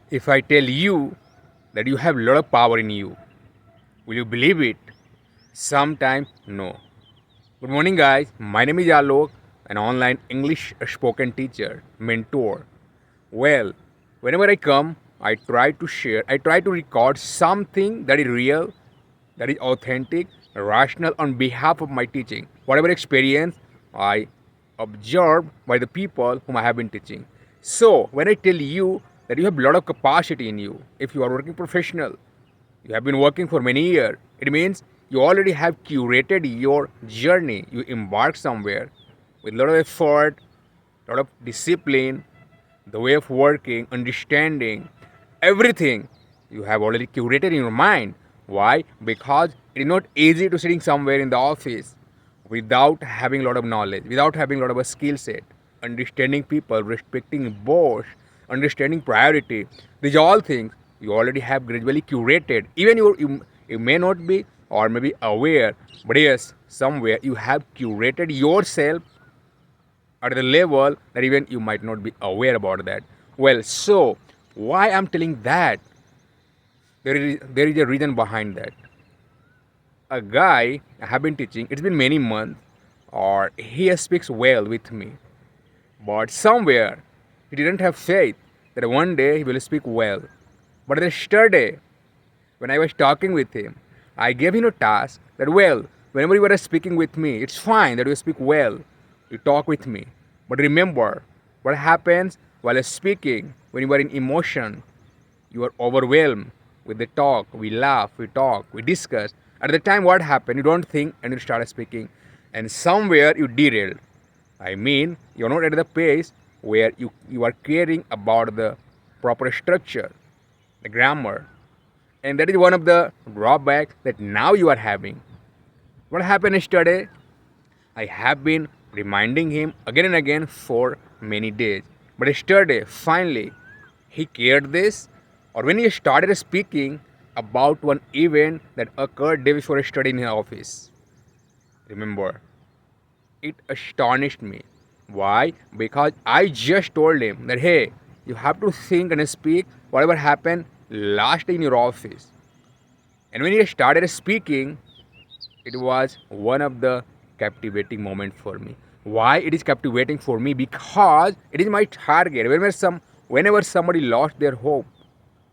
If I tell you that you have a lot of power in you, will you believe it? Sometimes no. Good morning, guys. My name is Alok, an online English spoken teacher, mentor. Well, whenever I come, I try to record something that is real, that is authentic, rational on behalf of my teaching. Whatever experience I observed by the people whom I have been teaching. So, when I tell you that you have a lot of capacity in you, if you are working professional, you have been working for many years, it means you already have curated your journey. You embark somewhere with a lot of effort, a lot of discipline, the way of working, understanding, everything you have already curated in your mind. Why? Because it is not easy to sitting somewhere in the office without having a lot of knowledge, without having a lot of a skill set, understanding people, respecting boss, understanding priority. These are all things you already have gradually curated. Even you may not be or maybe aware, but yes, somewhere you have curated yourself at the level that even you might not be aware about that. Well, so why I'm telling that? There is a reason behind that. A guy I have been teaching, it's been many months, or he speaks well with me, but somewhere he didn't have faith that one day he will speak well. But yesterday, when I was talking with him, I gave him a task that, well, whenever you are speaking with me, it's fine that you speak well, you talk with me. But remember, what happens while speaking, when you are in emotion, you are overwhelmed with the talk, we laugh, we talk, we discuss. At the time, what happened? You don't think and you start speaking, and somewhere you derailed. I mean, you're not at the pace where you are caring about the proper structure, the grammar, and that is one of the drawbacks that now you are having. What happened yesterday? I have been reminding him again and again for many days. But yesterday, finally, he cared this, or when he started speaking about one event that occurred day before yesterday in his office. Remember, it astonished me. Why? Because I just told him that, hey, you have to think and speak whatever happened last in your office. And when he started speaking, it was one of the captivating moments for me. Why it is captivating for me? Because it is my target. Whenever somebody lost their hope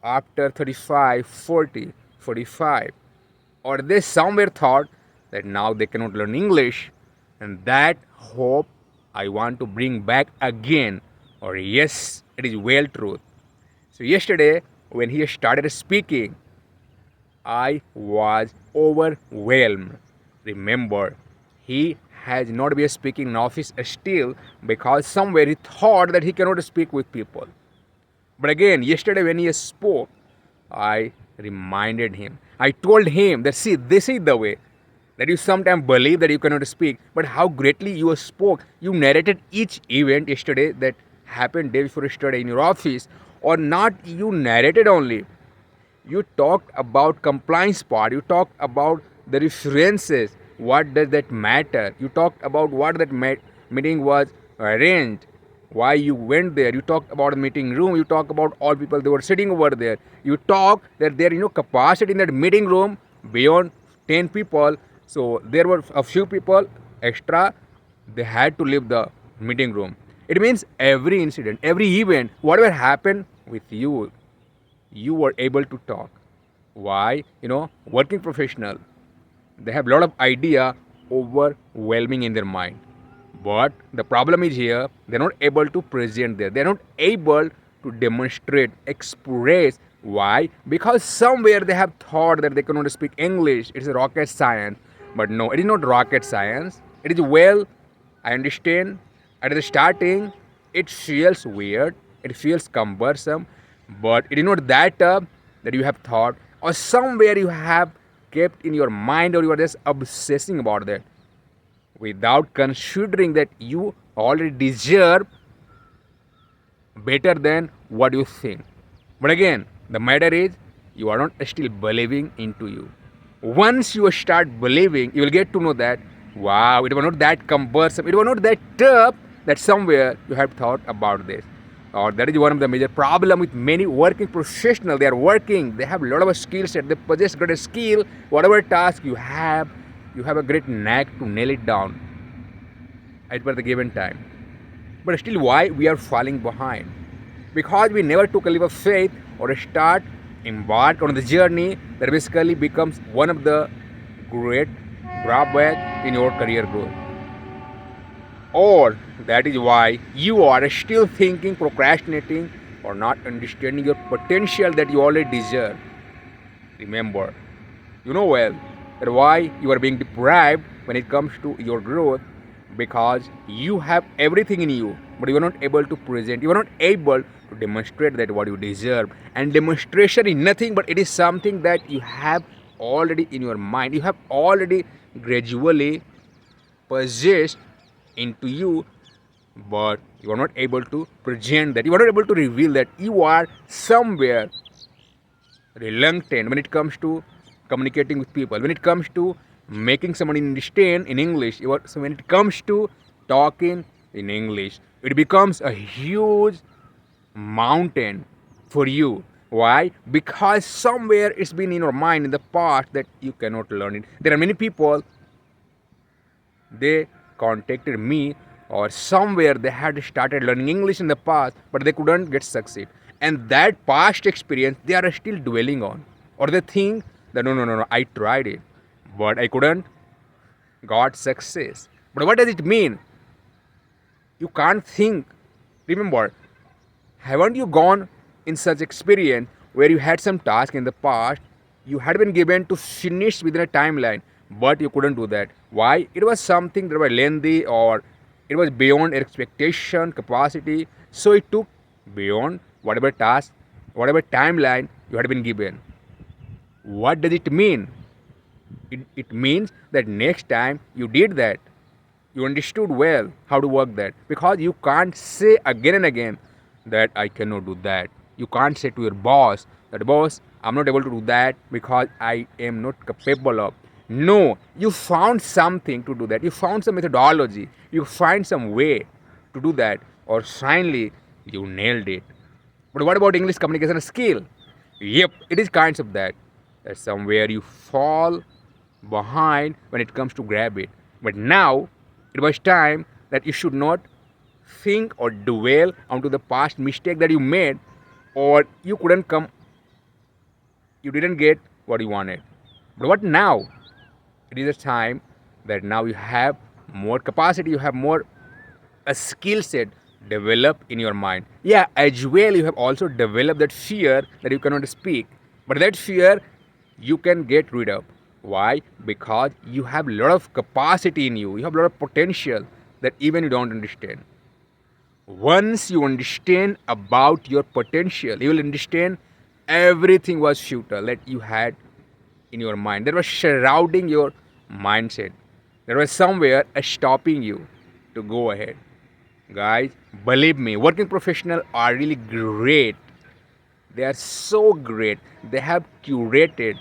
after 35, 40, 45, or they somewhere thought that now they cannot learn English, and that hope I want to bring back again. Or yes, it is well truth. So yesterday when he started speaking, I was overwhelmed. Remember, he has not been speaking in office still because somewhere he thought that he cannot speak with people. But again, yesterday when he spoke, I reminded him. I told him that, see, this is the way that you sometimes believe that you cannot speak, but how greatly you spoke. You narrated each event yesterday that happened day before yesterday in your office, or not you narrated only. You talked about compliance part, you talked about the references, what does that matter, you talked about what that meeting was arranged, why you went there, you talked about the meeting room, you talked about all people they were sitting over there, you talked that there is no capacity in that meeting room beyond 10 people, so there were a few people extra, they had to leave the meeting room. It means every incident, every event, whatever happened with you, you were able to talk. Why? Working professional, they have a lot of idea overwhelming in their mind. But the problem is here, they're not able to present there. They're not able to demonstrate, express. Why? Because somewhere they have thought that they cannot speak English. It's a rocket science. But no, it is not rocket science. It is well, I understand. At the starting, it feels weird. It feels cumbersome. But it is not that that you have thought, or somewhere you have kept in your mind, or you are just obsessing about that without considering that you already deserve better than what you think. But again, the matter is you are not still believing into you. Once you start believing, you will get to know that, wow, it was not that cumbersome, it was not that tough, that somewhere you have thought about this. or that is one of the major problem with many working professionals. They are working, they have a lot of skill set, they possess great skill. Whatever task you have a great knack to nail it down at the given time. But still, why we are falling behind? Because we never took a leap of faith or a start, embark on the journey that basically becomes one of the great drawback in your career growth. Or that is why you are still thinking, procrastinating, or not understanding your potential that you already deserve. Remember, you know well that why you are being deprived when it comes to your growth, because you have everything in you, but you are not able to present, you are not able to demonstrate that what you deserve. And demonstration is nothing but it is something that you have already in your mind, you have already gradually possessed into you, but you are not able to present that, you are not able to reveal that. You are somewhere reluctant when it comes to communicating with people, when it comes to making someone understand in English. So when it comes to talking in English, it becomes a huge mountain for you. Why? Because somewhere it's been in your mind in the past that you cannot learn it. There are many people, they contacted me, or somewhere they had started learning English in the past, but they couldn't get succeed. And that past experience they are still dwelling on, or they think that no, I tried it, but I couldn't got success. But what does it mean? You can't think. Remember, haven't you gone in such experience where you had some task in the past, you had been given to finish within a timeline, but you couldn't do that? Why? It was something that was lengthy, or it was beyond your expectation capacity, so it took beyond whatever task, whatever timeline you had been given. What does it mean? It means that next time you did that, you understood well how to work that, because you can't say again and again that I cannot do that. You can't say to your boss that, boss, I'm not able to do that because I am not capable of. No, you found something to do that. You found some methodology. You find some way to do that, or finally you nailed it. But what about English communication skill? Yep, it is kinds of that. That somewhere you fall behind when it comes to grab it. But now it was time that you should not think or dwell onto the past mistake that you made, or you didn't get what you wanted. But what now? It is a time that now you have more capacity, you have more a skill set develop in your mind. Yeah, as well you have also developed that fear that you cannot speak. But that fear you can get rid of. Why? Because you have a lot of capacity in you. You have a lot of potential that even you don't understand. Once you understand about your potential, you will understand everything was futile that you had in your mind, that was surrounding your mindset, there was somewhere stopping you to go ahead. Guys, believe me, working professionals are really great. They are so great. They have curated,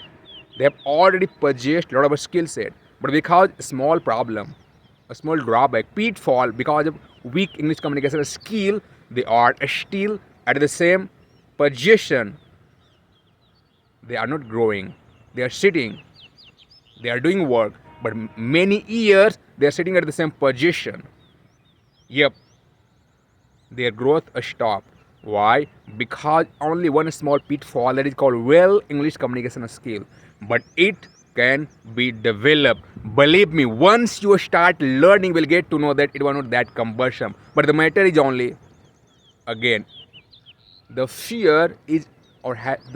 they have already purchased a lot of skill set, but because a small problem, a small drawback, pitfall, because of weak English communication skill, they are still at the same position. They are not growing. They are sitting. They are doing work, but many years they are sitting at the same position. Yep, their growth stopped. Why? Because only one small pitfall that is called well English communication skill, but it can be developed. Believe me, once you start learning, we'll get to know that it was not that cumbersome. But the matter is only, again, the fear is,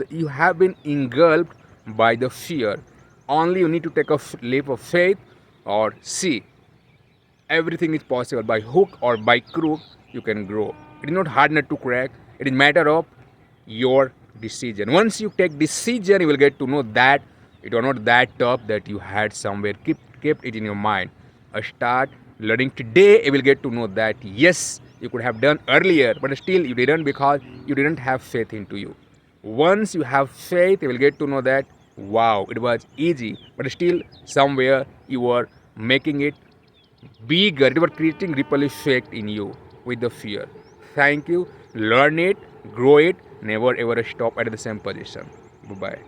you have been engulfed by the fear. Only you need to take a leap of faith, or see everything is possible. By hook or by crook you can grow. It is not hard nut to crack. It is matter of your decision. Once you take decision, you will get to know that it was not that tough that you had somewhere kept it in your mind. Start learning today, you will get to know that yes, you could have done earlier, but still you didn't, because you didn't have faith into you. Once you have faith, you will get to know that wow, it was easy, but still somewhere you were making it bigger. You were creating ripple effect in you with the fear. Thank you. learn it, grow it, never ever stop at the same position. Bye bye.